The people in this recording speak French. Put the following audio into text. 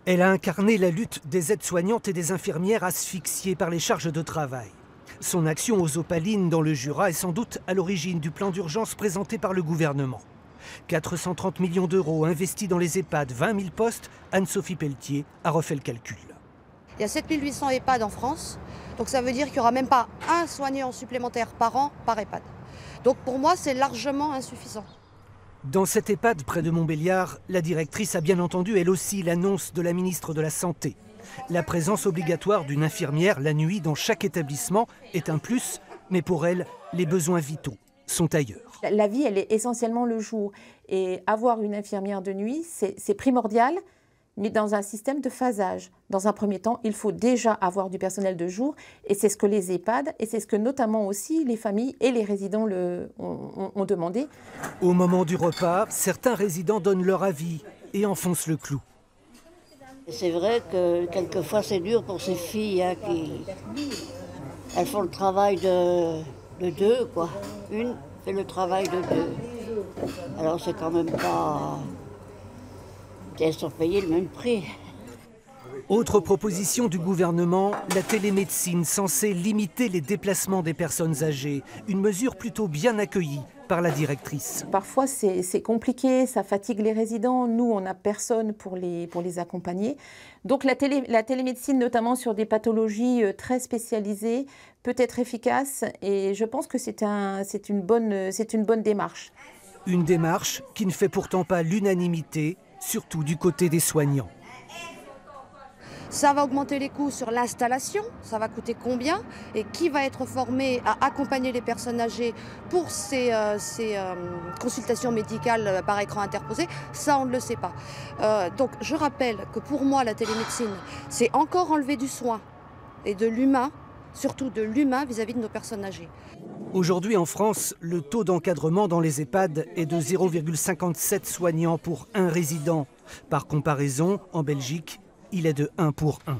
Elle a incarné la lutte des aides-soignantes et des infirmières asphyxiées par les charges de travail. Son action aux Opalines dans le Jura est sans doute à l'origine du plan d'urgence présenté par le gouvernement. 430 millions d'euros investis dans les EHPAD, 20 000 postes, Anne-Sophie Pelletier a refait le calcul. Il y a 7800 EHPAD en France, donc ça veut dire qu'il n'y aura même pas un soignant supplémentaire par an par EHPAD. Donc pour moi, c'est largement insuffisant. Dans cet EHPAD près de Montbéliard, la directrice a bien entendu elle aussi l'annonce de la ministre de la Santé. La présence obligatoire d'une infirmière la nuit dans chaque établissement est un plus, mais pour elle, les besoins vitaux sont ailleurs. La vie, elle est essentiellement le jour. Et avoir une infirmière de nuit, c'est primordial, mais dans un système de phasage. Dans un premier temps, il faut déjà avoir du personnel de jour, et c'est ce que les EHPAD, et c'est ce que notamment aussi les familles et les résidents ont demandé. Au moment du repas, certains résidents donnent leur avis et enfoncent le clou. C'est vrai que quelquefois c'est dur pour ces filles elles font le travail de deux, quoi. Une fait le travail de deux. Alors c'est quand même pas... Elles sont payées le même prix. Autre proposition du gouvernement, la télémédecine censée limiter les déplacements des personnes âgées. Une mesure plutôt bien accueillie par la directrice. Parfois c'est compliqué, ça fatigue les résidents. Nous, on n'a personne pour les accompagner. Donc la télémédecine, notamment sur des pathologies très spécialisées, peut être efficace. Et je pense que c'est une bonne démarche. Une démarche qui ne fait pourtant pas l'unanimité, surtout du côté des soignants. Ça va augmenter les coûts sur l'installation, ça va coûter combien? Et qui va être formé à accompagner les personnes âgées pour ces consultations médicales par écran interposé? Ça, on ne le sait pas. Donc je rappelle que pour moi, la télémédecine, c'est encore enlever du soin et de l'humain, surtout de l'humain vis-à-vis de nos personnes âgées. Aujourd'hui en France, le taux d'encadrement dans les EHPAD est de 0,57 soignants pour un résident. Par comparaison, en Belgique, il est de 1 pour 1.